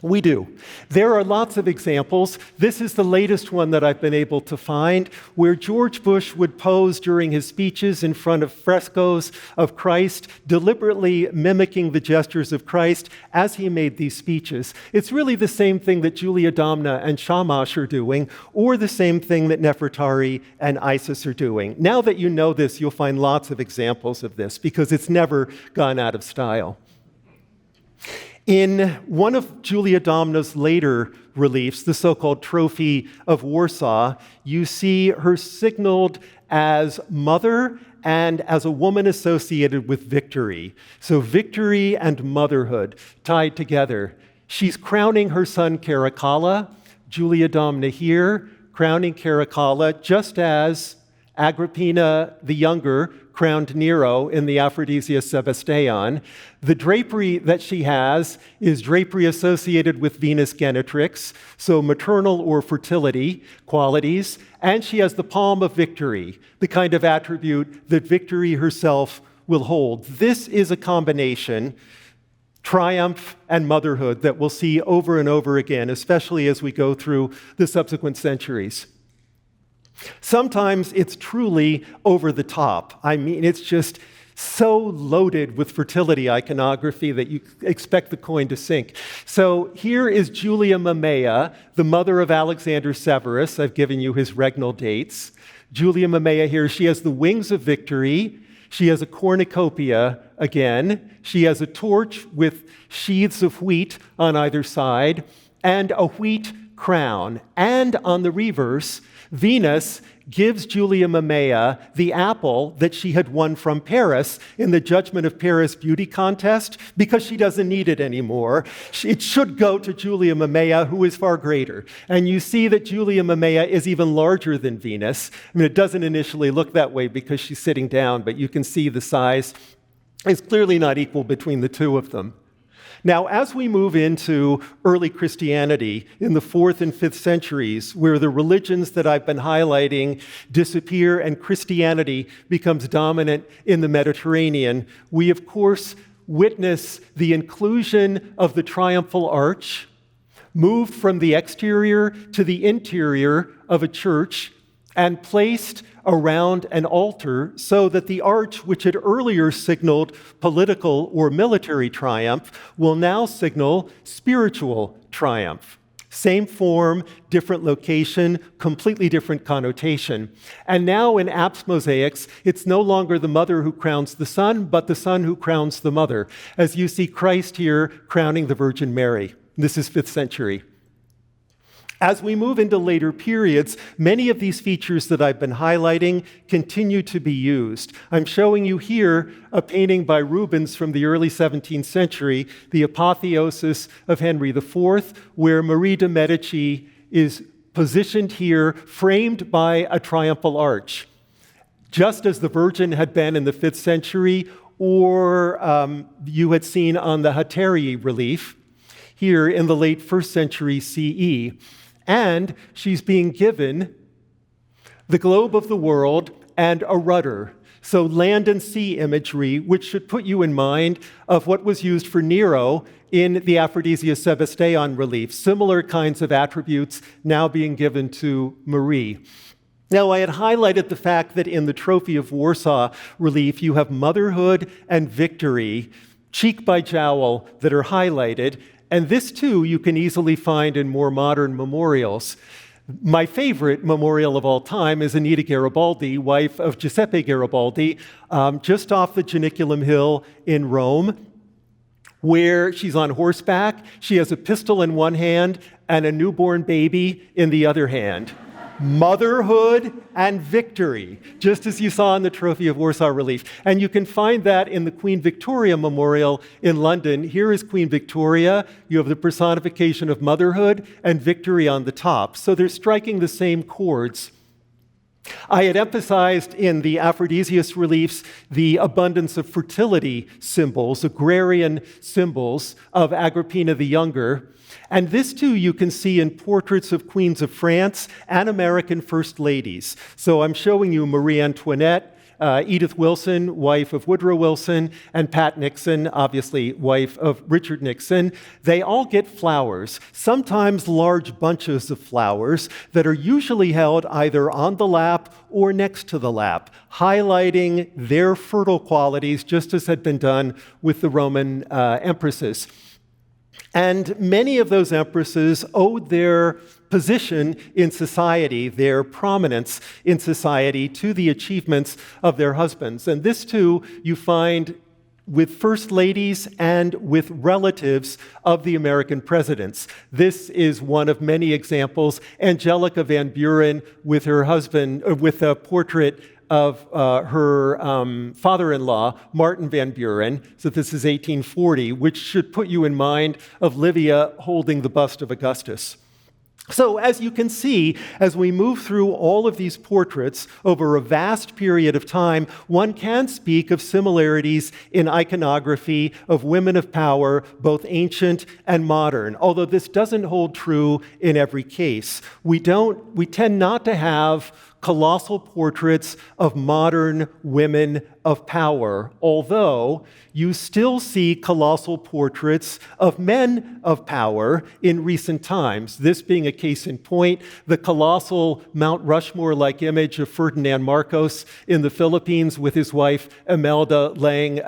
We do. There are lots of examples. This is the latest one that I've been able to find, where George Bush would pose during his speeches in front of frescoes of Christ, deliberately mimicking the gestures of Christ as he made these speeches. It's really the same thing that Julia Domna and Shamash are doing, or the same thing that Nefertari and Isis are doing. Now that you know this, you'll find lots of examples of this, because it's never gone out of style. In one of Julia Domna's later reliefs, the so-called Trophy of Warsaw, you see her signaled as mother and as a woman associated with victory. So victory and motherhood tied together. She's crowning her son Caracalla, Julia Domna here, crowning Caracalla, just as Agrippina the Younger crowned Nero in the Aphrodisias Sebastion. The drapery that she has is drapery associated with Venus Genetrix, so maternal or fertility qualities, and she has the palm of victory, the kind of attribute that victory herself will hold. This is a combination, triumph and motherhood, that we'll see over and over again, especially as we go through the subsequent centuries. Sometimes it's truly over the top. I mean, it's just so loaded with fertility iconography that you expect the coin to sink. So here is Julia Mamaea, the mother of Alexander Severus. I've given you his regnal dates. Julia Mamaea here, she has the wings of victory. She has a cornucopia again. She has a torch with sheaths of wheat on either side and a wheat crown. And on the reverse, Venus gives Julia Mamaea the apple that she had won from Paris in the Judgment of Paris beauty contest because she doesn't need it anymore. It should go to Julia Mamaea, who is far greater. And you see that Julia Mamaea is even larger than Venus. I mean, it doesn't initially look that way because she's sitting down, but you can see the size is clearly not equal between the two of them. Now, as we move into early Christianity in the 4th and 5th centuries, where the religions that I've been highlighting disappear and Christianity becomes dominant in the Mediterranean, we, of course, witness the inclusion of the triumphal arch, moved from the exterior to the interior of a church, and placed around an altar so that the arch, which had earlier signaled political or military triumph, will now signal spiritual triumph. Same form, different location, completely different connotation. And now in apse mosaics, it's no longer the mother who crowns the son, but the son who crowns the mother, as you see Christ here crowning the Virgin Mary. This is 5th century. As we move into later periods, many of these features that I've been highlighting continue to be used. I'm showing you here a painting by Rubens from the early 17th century, the Apotheosis of Henry IV, where Marie de' Medici is positioned here, framed by a triumphal arch, just as the Virgin had been in the 5th century, or you had seen on the Hateri relief here in the late 1st century CE. And she's being given the globe of the world and a rudder. So land and sea imagery, which should put you in mind of what was used for Nero in the Aphrodisias Sebastion relief. Similar kinds of attributes now being given to Marie. Now, I had highlighted the fact that in the Trophy of Warsaw relief, you have motherhood and victory, cheek by jowl, that are highlighted. And this, too, you can easily find in more modern memorials. My favorite memorial of all time is Anita Garibaldi, wife of Giuseppe Garibaldi, just off the Janiculum Hill in Rome, where she's on horseback. She has a pistol in one hand and a newborn baby in the other hand. Motherhood and victory, just as you saw in the Trophy of Warsaw relief. And you can find that in the Queen Victoria Memorial in London. Here is Queen Victoria. You have the personification of motherhood and victory on the top. So they're striking the same chords. I had emphasized in the Aphrodisias reliefs the abundance of fertility symbols, agrarian symbols of Agrippina the Younger. And this, too, you can see in portraits of queens of France and American first ladies. So I'm showing you Marie Antoinette, Edith Wilson, wife of Woodrow Wilson, and Pat Nixon, obviously wife of Richard Nixon. They all get flowers, sometimes large bunches of flowers that are usually held either on the lap or next to the lap, highlighting their fertile qualities, just as had been done with the Roman empresses. And many of those empresses owed their position in society, their prominence in society, to the achievements of their husbands. And this, too, you find with first ladies and with relatives of the American presidents. This is one of many examples. Angelica Van Buren with her husband, with a portrait of her father-in-law, Martin Van Buren. So this is 1840, which should put you in mind of Livia holding the bust of Augustus. So as you can see, as we move through all of these portraits over a vast period of time, one can speak of similarities in iconography of women of power, both ancient and modern, although this doesn't hold true in every case. We tend not to have colossal portraits of modern women of power, although you still see colossal portraits of men of power in recent times. This being a case in point, the colossal Mount Rushmore-like image of Ferdinand Marcos in the Philippines with his wife Imelda laying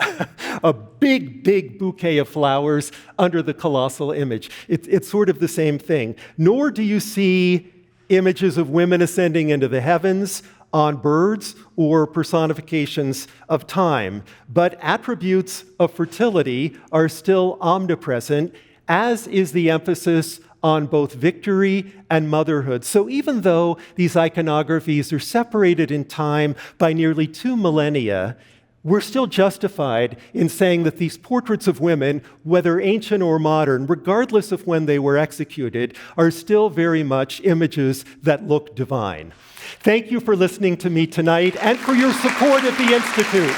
a big bouquet of flowers under the colossal image. It's sort of the same thing. Nor do you see images of women ascending into the heavens on birds or personifications of time. But attributes of fertility are still omnipresent, as is the emphasis on both victory and motherhood. So even though these iconographies are separated in time by nearly 2 millennia, we're still justified in saying that these portraits of women, whether ancient or modern, regardless of when they were executed, are still very much images that look divine. Thank you for listening to me tonight and for your support of the Institute.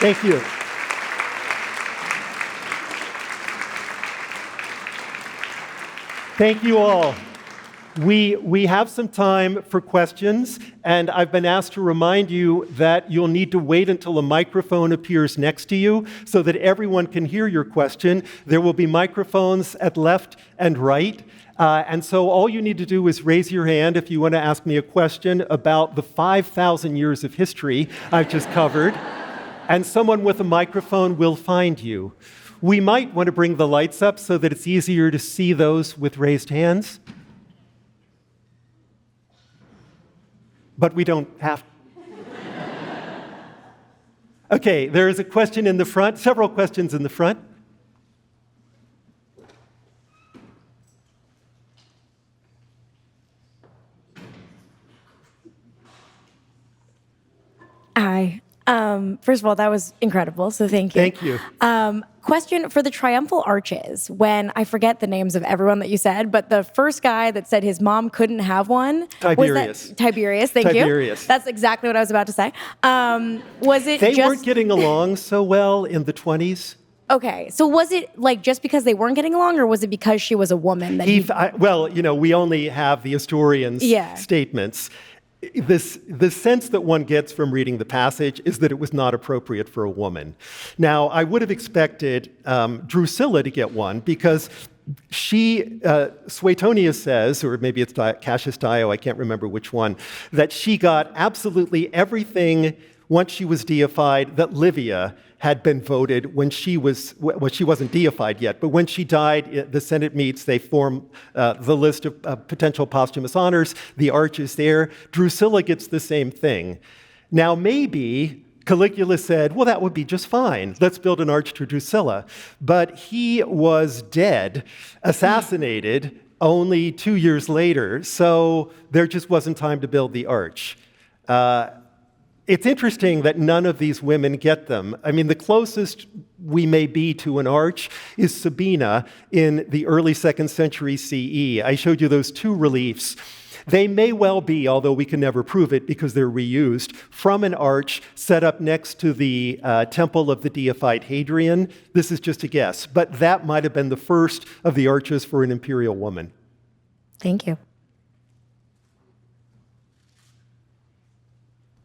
Thank you. Thank you all. We have some time for questions, and I've been asked to remind you that you'll need to wait until a microphone appears next to you so that everyone can hear your question. There will be microphones at left and right, and so all you need to do is raise your hand if you want to ask me a question about the 5,000 years of history I've just covered, and someone with a microphone will find you. We might want to bring the lights up so that it's easier to see those with raised hands. But we don't have. Okay, there is a question in the front, several questions in the front. Hi. First of all, that was incredible, so thank you. Thank you. Question for the triumphal arches. When I forget the names of everyone that you said, but the first guy that said his mom couldn't have one. Tiberius. Tiberius, thank Tiberius. you. That's exactly what I was about to say. Was it They just... weren't getting along so well in the 20s. Okay, so was it like just because they weren't getting along, or was it because she was a woman? That Well, we only have the historians' statements. The sense that one gets from reading the passage is that it was not appropriate for a woman. Now, I would have expected Drusilla to get one because she, Suetonius says, or maybe it's Cassius Dio, I can't remember which one, that she got absolutely everything once she was deified that Livia had been voted when she wasn't deified yet, but when she died, the Senate meets, they form the list of potential posthumous honors, the arch is there. Drusilla gets the same thing. Now maybe Caligula said, well, that would be just fine. Let's build an arch to Drusilla. But he was dead, assassinated only 2 years later, so there just wasn't time to build the arch. It's interesting that none of these women get them. I mean, the closest we may be to an arch is Sabina in the early 2nd century CE. I showed you those two reliefs. They may well be, although we can never prove it because they're reused, from an arch set up next to the temple of the deified Hadrian. This is just a guess, but that might have been the first of the arches for an imperial woman. Thank you.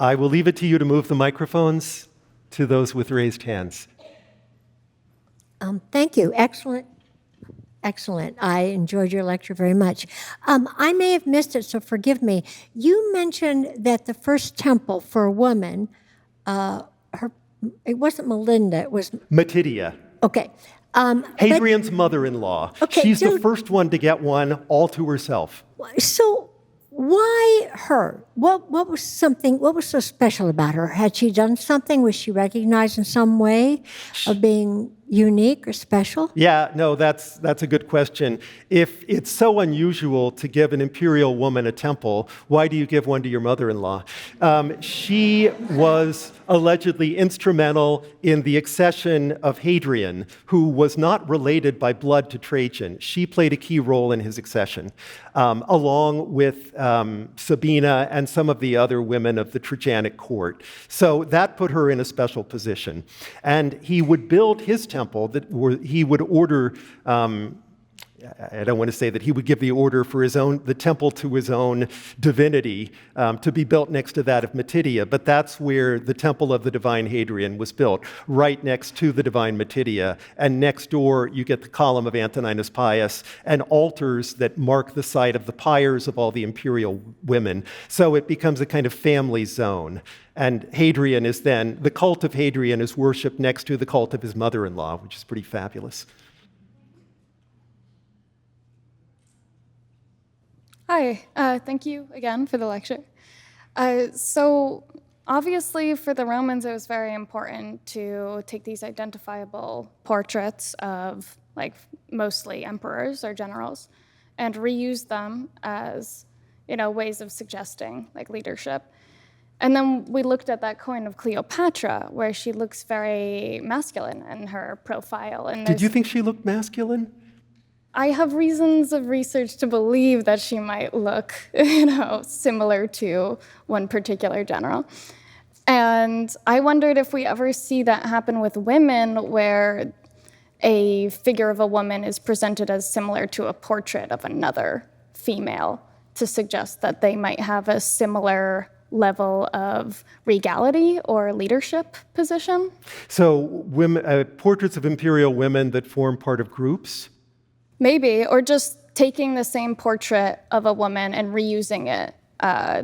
I will leave it to you to move the microphones to those with raised hands. Thank you. Excellent. Excellent. I enjoyed your lecture very much. I may have missed it, so forgive me. You mentioned that the first temple for a woman, it wasn't Melinda, it was... Matidia. Okay. Hadrian's mother-in-law. Okay, She's the first one to get one all to herself. So why her? What was so special about her? Had she done something? Was she recognized in some way of being unique or special? Yeah, no, that's a good question. If it's so unusual to give an imperial woman a temple, why do you give one to your mother-in-law? She was allegedly instrumental in the accession of Hadrian, who was not related by blood to Trajan. She played a key role in his accession, along with Sabina and some of the other women of the Trajanic court. So that put her in a special position. And he would build his temple he would order, I don't want to say that he would give the order for the temple to his own divinity to be built next to that of Matidia, but that's where the temple of the divine Hadrian was built, right next to the divine Matidia. And next door, you get the column of Antoninus Pius and altars that mark the site of the pyres of all the imperial women. So it becomes a kind of family zone. And Hadrian is then, the cult of Hadrian is worshipped next to the cult of his mother-in-law, which is pretty fabulous. Hi, thank you again for the lecture. So obviously for the Romans, it was very important to take these identifiable portraits of mostly emperors or generals and reuse them as, ways of suggesting leadership. And then we looked at that coin of Cleopatra, where she looks very masculine in her profile. And did you think she looked masculine? I have reasons of research to believe that she might look, similar to one particular general. And I wondered if we ever see that happen with women, where a figure of a woman is presented as similar to a portrait of another female to suggest that they might have a similar level of regality or leadership position. So women, portraits of imperial women that form part of groups? Maybe, or just taking the same portrait of a woman and reusing it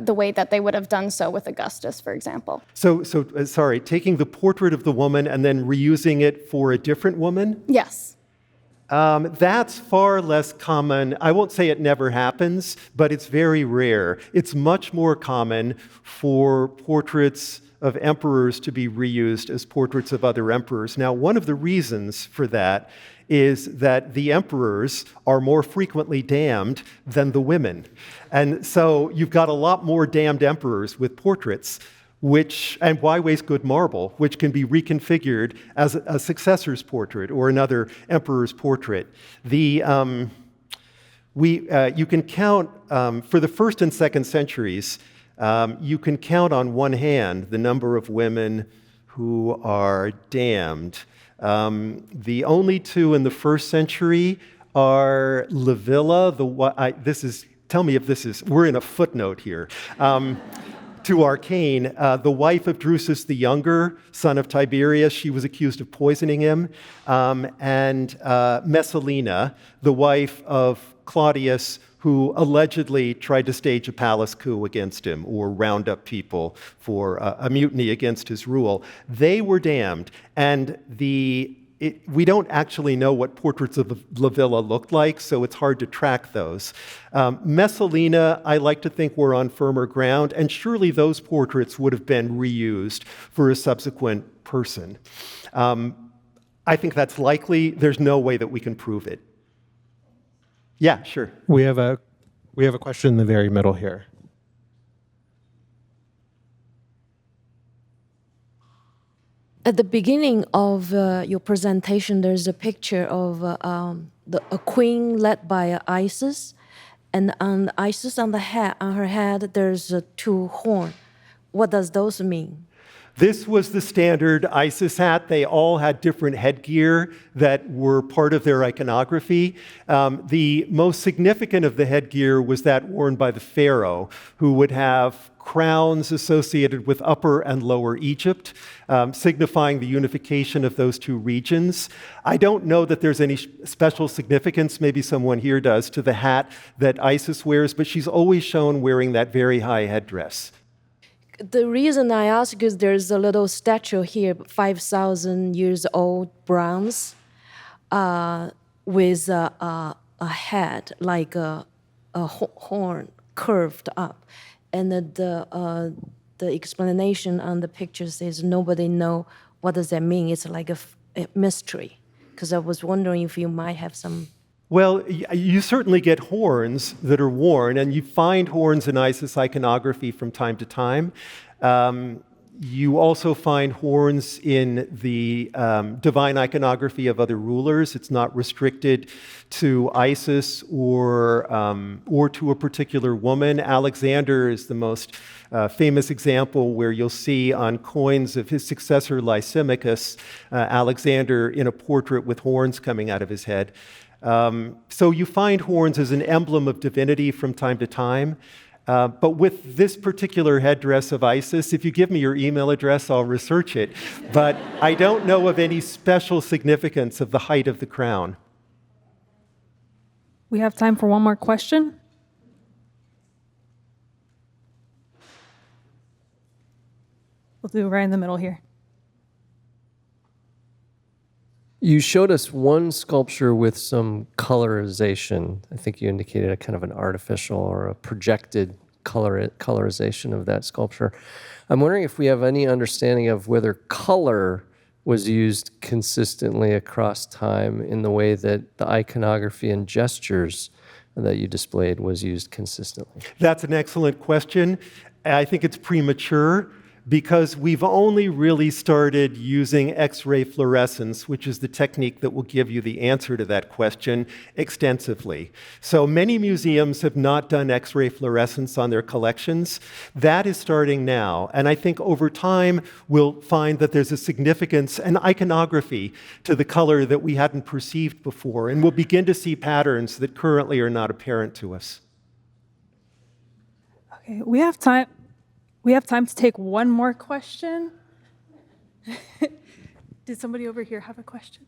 the way that they would have done so with Augustus, for example. So taking the portrait of the woman and then reusing it for a different woman? Yes. That's far less common. I won't say it never happens, but it's very rare. It's much more common for portraits of emperors to be reused as portraits of other emperors. Now, one of the reasons for that is that the emperors are more frequently damned than the women. And so you've got a lot more damned emperors with portraits, and why waste good marble, which can be reconfigured as a successor's portrait or another emperor's portrait. You can count, for the 1st and 2nd centuries, you can count on one hand the number of women who are damned. The only two in the 1st century are Livia, tell me if this is, we're in a footnote here. To Arcane, the wife of Drusus the Younger, son of Tiberius, she was accused of poisoning him, and Messalina, the wife of Claudius, who allegedly tried to stage a palace coup against him or round up people for a mutiny against his rule. They were damned, and we don't actually know what portraits of Livia looked like, so it's hard to track those. Messalina, I like to think, were on firmer ground, and surely those portraits would have been reused for a subsequent person. I think that's likely. There's no way that we can prove it. Yeah, sure. We have a question in the very middle here. At the beginning of your presentation, there's a picture of a queen led by Isis, and on Isis on her head, there's 2 horns. What does those mean? This was the standard Isis hat. They all had different headgear that were part of their iconography. The most significant of the headgear was that worn by the pharaoh, who would have crowns associated with Upper and Lower Egypt, signifying the unification of those 2 regions. I don't know that there's any special significance, maybe someone here does, to the hat that Isis wears, but she's always shown wearing that very high headdress. The reason I ask is there's a little statue here, 5,000 years old, bronze, with a head like a horn curved up. And the explanation on the picture says nobody know what does that mean. It's like a mystery. Because I was wondering if you might have some. Well, you certainly get horns that are worn, and you find horns in Isis iconography from time to time. You also find horns in the divine iconography of other rulers. It's not restricted to Isis or to a particular woman. Alexander is the most famous example where you'll see on coins of his successor Lysimachus, Alexander in a portrait with horns coming out of his head. So you find horns as an emblem of divinity from time to time. But with this particular headdress of Isis, if you give me your email address, I'll research it. But I don't know of any special significance of the height of the crown. We have time for one more question. We'll do it right in the middle here. You showed us one sculpture with some colorization. I think you indicated a kind of an artificial or a projected colorization of that sculpture. I'm wondering if we have any understanding of whether color was used consistently across time in the way that the iconography and gestures that you displayed was used consistently. That's an excellent question. I think it's premature, because we've only really started using X-ray fluorescence, which is the technique that will give you the answer to that question, extensively. So many museums have not done X-ray fluorescence on their collections. That is starting now, and I think over time we'll find that there's a significance, an iconography to the color that we hadn't perceived before, and we'll begin to see patterns that currently are not apparent to us. Okay, we have time. We have time to take one more question. Did somebody over here have a question?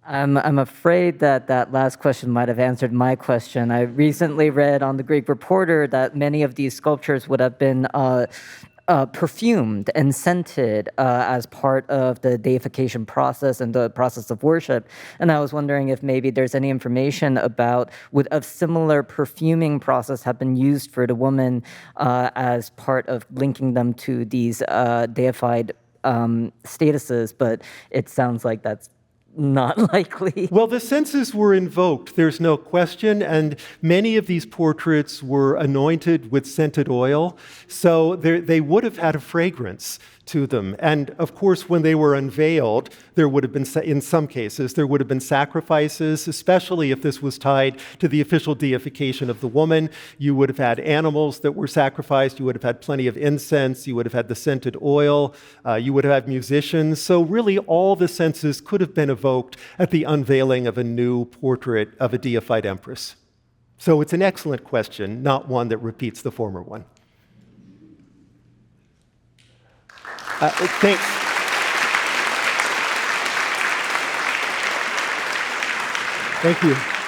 I'm afraid that last question might have answered my question. I recently read on the Greek Reporter that many of these sculptures would have been perfumed and scented as part of the deification process and the process of worship. And I was wondering if maybe there's any information about would a similar perfuming process have been used for the woman as part of linking them to these deified statuses, but it sounds like that's not likely. Well, the senses were invoked, there's no question, and many of these portraits were anointed with scented oil, so they would have had a fragrance to them. And of course, when they were unveiled, there would have been, in some cases, there would have been sacrifices, especially if this was tied to the official deification of the woman. You would have had animals that were sacrificed, you would have had plenty of incense, you would have had the scented oil, you would have had musicians. So really all the senses could have been evoked at the unveiling of a new portrait of a deified empress. So it's an excellent question, not one that repeats the former one. Thanks. Thank you.